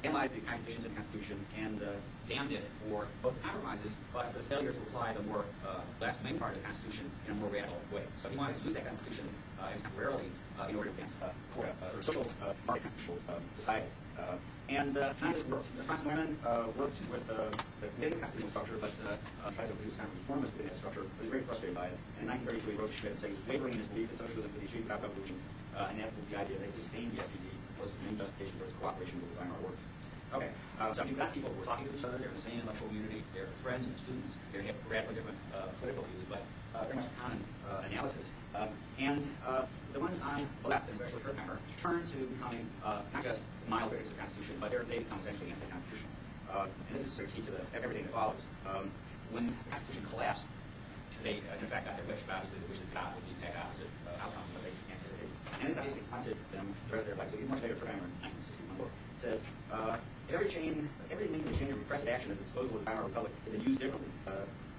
analyzed the conditions of the Constitution and damned it for both compromises, but for the failure to apply the more left-wing part of the Constitution in a more radical way. So he wanted to use that Constitution temporarily in order to advance for a social market society. And none of this worked. Francis Neumann worked with the Canadian constitutional structure, but tried to produce kind of reformist within that structure. But he was very frustrated by it. And in 1932, he wrote to Schmidt saying he was wavering in his belief that socialism could be achieved without revolution, and that was the idea that he sustained the SPD was the main justification for its cooperation with the Weimar work. Okay, so you've got people who are talking to each other. They're in the same intellectual community. They're friends and students. They have radically different political views, but very much common analysis. And the ones on the left, especially Horkheimer, turn to becoming not just mild critics of the Constitution, but they become essentially anti-constitutional. And this is sort of key to everything that follows. When the Constitution collapsed, they, in fact, got their wish, but obviously the wish that got was the exact opposite outcome of what they anticipated. And this obviously haunted them the rest of their lives. So much later, Horkheimer in 1961 book says, everything in the chain of repressive action at the disposal of the Weimar Republic had been used differently.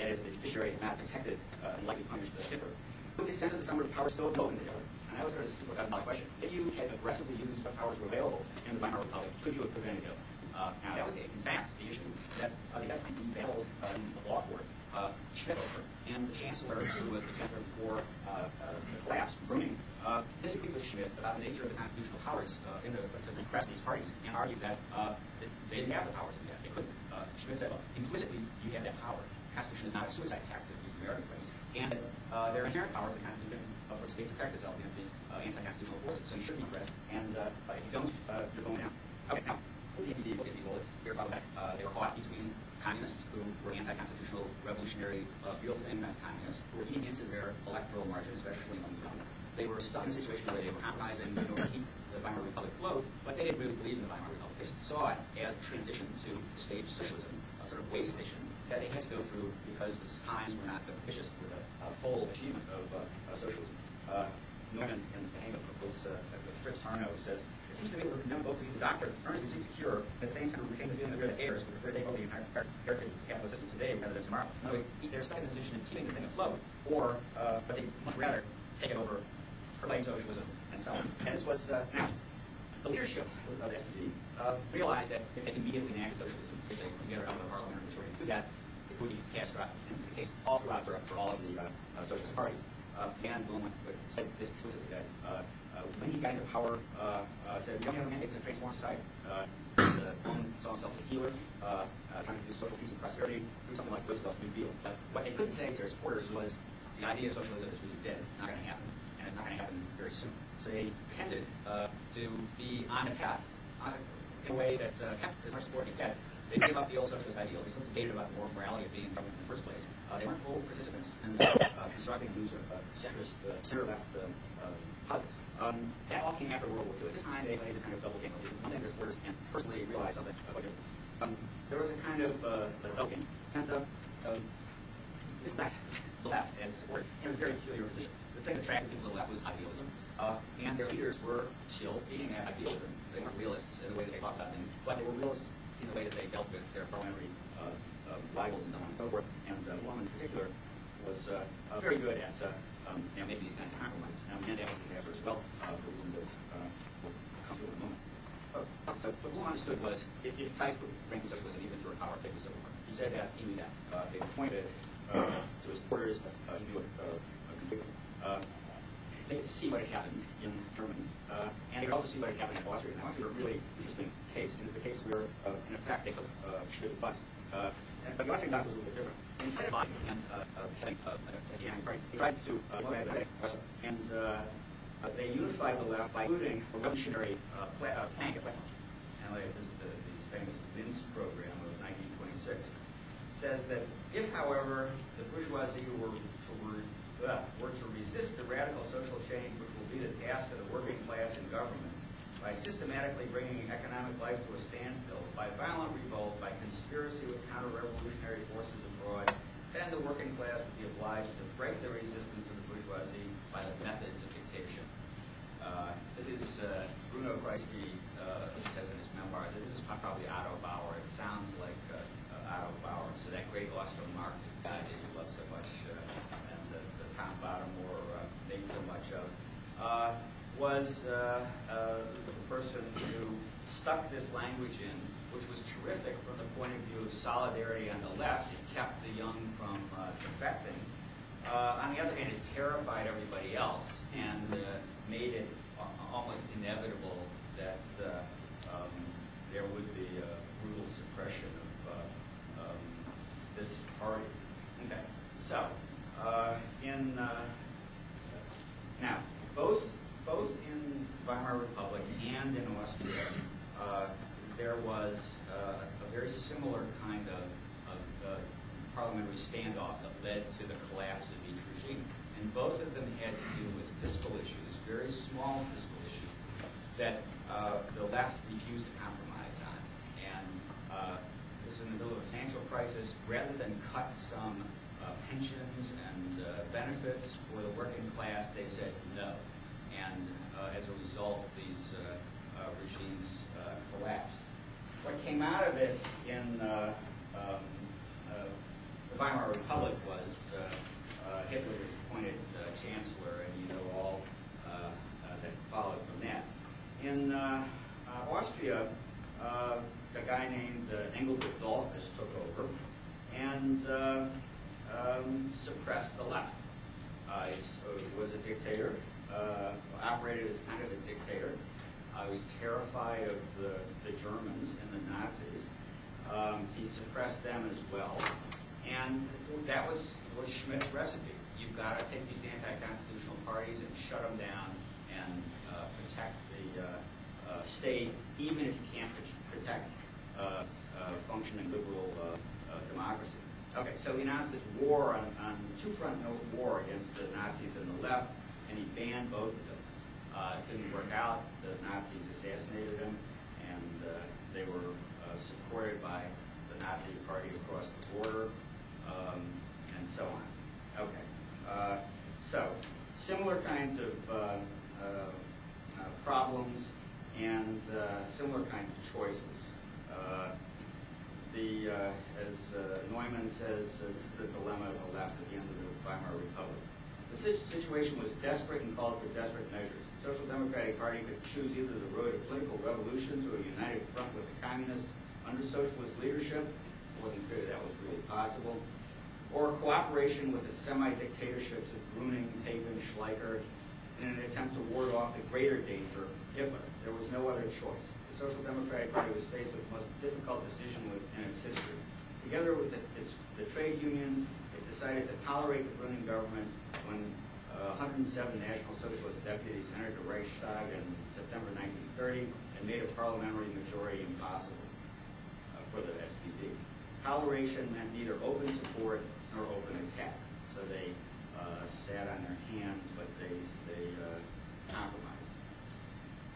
That is, the judiciary had not protected and likely punished the Hitler. Would the sense of the sum of the power still go in the Hitler? And I was sort of my question. If you had aggressively used what powers were available in the Weimar Republic, could you have prevented Hitler? Now, that was, in fact, the issue that the SPD battled in the law court, Schmidt over, and the chancellor, who was the chancellor before the collapse, Brüning, disagreed with Schmidt about the nature of the constitutional powers to repress these parties, and argued that they didn't have the powers to do that. They couldn't. Schmidt said, well, implicitly, you have that power. The Constitution is not a suicide pact that used the American place. And there are inherent powers of the Constitution for the state to protect itself against these anti-constitutional forces. So you should be pressed. And if you don't, you're going down. Okay, now, the SPD was very problematic. They were caught between communists who were anti-constitutional, revolutionary, real thing communists who were eating into their electoral margin, especially among the young. They were stuck in a situation where they were compromising in order to keep the Weimar Republic afloat, but they didn't really believe in the Weimar Republic. They saw it as a transition to stage socialism, a sort of way station that they had to go through because the times were not propitious for the full achievement of socialism. Neumann, in the hang of this, Fritz Tarnow, says, it seems to me that we're condemned both to be the doctor earnestly seeks a cure, but at the same time we retain the feeling that we're the heirs who prefer to take over the entire capitalist system today rather than tomorrow. In other words, they're stuck in the position of keeping the thing afloat, or, but they much rather take it over, pervade socialism, and so on. And this was, now, the leadership of the SPD realized that if they immediately enacted socialism, if they could get it out of the parliamentary majority to do that, it would be catastrophic. And this is the case all throughout Europe for all of the socialist parties. And Blum said this explicitly, that when he got into power, said, we don't have a mandate to transform society. Blum saw himself as a healer, trying to do social peace and prosperity through something like Roosevelt's New Deal. But what they couldn't say to their supporters was, the idea of socialism is really dead. It's not going to happen. And it's not going to happen very soon. So they tended to be on the path in a way that's kept as much support as they had. They gave up the old socialist ideals. They still debated about the moral morality of being in government in the first place. They weren't full participants in constructing new sort of centrist, center-left politics. That all came after World War II. At this time, they played this kind of double game. One thing their supporters and personally realized something about it. There was a kind of double game. And this back the left and supporters in a very peculiar position. The thing that attracted people to the left was idealism. And their leaders were still feeding that idealism. They weren't realists in the way that they thought about things, but they were realists in the way that they dealt with their parliamentary rivals and so on and so forth. And Blum in particular was very good at making these kinds of compromises. Now, Mandela was a disaster as well, for reasons that we'll come to in a moment. So what Blum understood was, if you tried to bring socialism even through a power, take the Civil War. He said that he knew that. They pointed to his supporters, but he knew it completely. They could see what had happened in Germany, and they could also see what had happened in Austria. Now, Austria was a really interesting case, and it's a case where, in effect, they took Schmidt's bus. But the Austrian doctor was a little bit different. Instead of buying and having they tried to Russia, and they unified the left by including a revolutionary plank at West. Now, this is the famous Minsk program of 1926. Says that if, however, the bourgeoisie were to resist the radical social change which will be the task of the working class in government, by systematically bringing economic life to a standstill, by violent revolt, by conspiracy with counter-revolutionary forces abroad, then the working class would be obliged to break the resistance of the bourgeoisie by the methods of dictatorship. This is Bruno Kreisky says in his memoirs that this is probably Otto Bauer. It sounds like Otto Bauer. So that great Austro-Marxist guy that you love so much, and the Tom Bottomore made so much of, was the person who stuck this language in, which was terrific from the point of view of solidarity on the left. It kept the young from defecting. On the other hand, it terrified everybody else and made it almost inevitable that there would be a brutal suppression of this party. Okay, so now both in Weimar Republic and in Austria, there was a very similar kind of parliamentary standoff that led to the collapse of each regime. And both of them had to do with fiscal issues, very small fiscal issues, that the left refused to compromise on. And this was in the middle of a financial crisis. Rather than cut some pensions and benefits for the working class, they said no. And as a result, these regimes collapsed. What came out of it in the Weimar Republic was Hitler was appointed chancellor, and you know all that followed from that. In Austria, a guy named Engelbert Dollfuss took over and suppressed the left. He was a dictator, operated as kind of a dictator. He was terrified of the Germans and the Nazis. He suppressed them as well. And that was Schmidt's recipe. You've got to take these anti-constitutional parties and shut them down and protect the state, even if you can't protect functioning liberal democracy. Okay, so he announced this war on two-front war against the Nazis and the left, and he banned both of them. It didn't work out. The Nazis assassinated him, and they were supported by the Nazi party across the border, and so on. Okay, so similar kinds of problems and similar kinds of choices. As Neumann says, it's the dilemma of the left at the end of the Weimar Republic. The situation was desperate and called for desperate measures. The Social Democratic Party could choose either the road of political revolution through a united front with the communists under socialist leadership. It wasn't clear that was really possible. Or cooperation with the semi-dictatorships of Brüning, Papen, Schleicher in an attempt to ward off the greater danger, Hitler. There was no other choice. The Social Democratic Party was faced with the most difficult decision in its history. Together with the trade unions, it decided to tolerate the Brüning government when 107 National Socialist deputies entered the Reichstag in September 1930 and made a parliamentary majority impossible for the SPD. Toleration meant neither open support nor open attack. So they sat on their hands, but they compromised.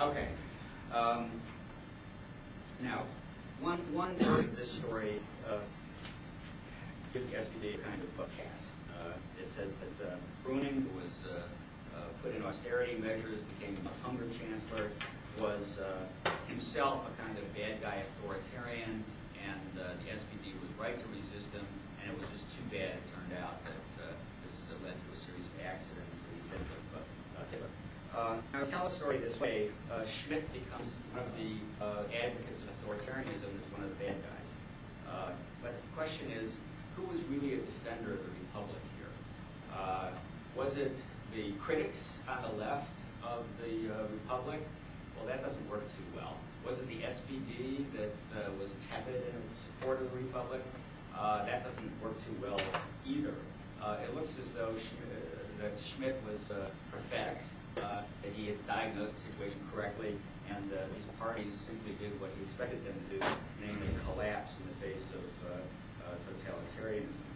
Okay. Now, one part of this story gives the SPD a kind of cast. It says that Brüning, who was put in austerity measures, became a Hunger chancellor, was himself a kind of bad guy authoritarian, and the SPD was right to resist him, and it was just too bad, it turned out, that this led to a series of accidents to the extent of Hitler. Now, to tell a story this way, Schmidt becomes one of the advocates of authoritarianism as one of the bad guys. But the question is, who was really a defender of the Republic here? Was it the critics on the left of the Republic? Well, that doesn't work too well. Was it the SPD that was tepid in its support of the Republic? That doesn't work too well either. It looks as though that Schmidt was prophetic, that he had diagnosed the situation correctly, and these parties simply did what he expected them to do, namely collapse in the face of totalitarianism.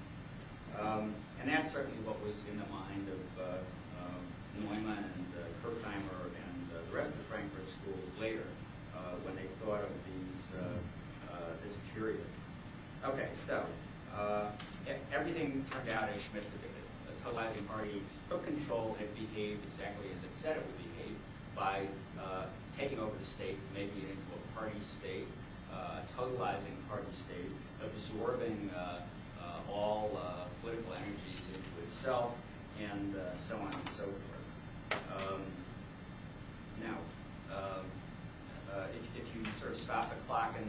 And that's certainly what was in the mind of Neumann and Kirchheimer and the rest of the Frankfurt School later when they thought of this period. Okay, so everything turned out as Schmidt predicted. The totalizing party took control. It behaved exactly as it said it would behave by taking over the state, making it into a party state, totalizing party state, absorbing all political energies into itself, and so on and so forth. Now, if you sort of stop the clock in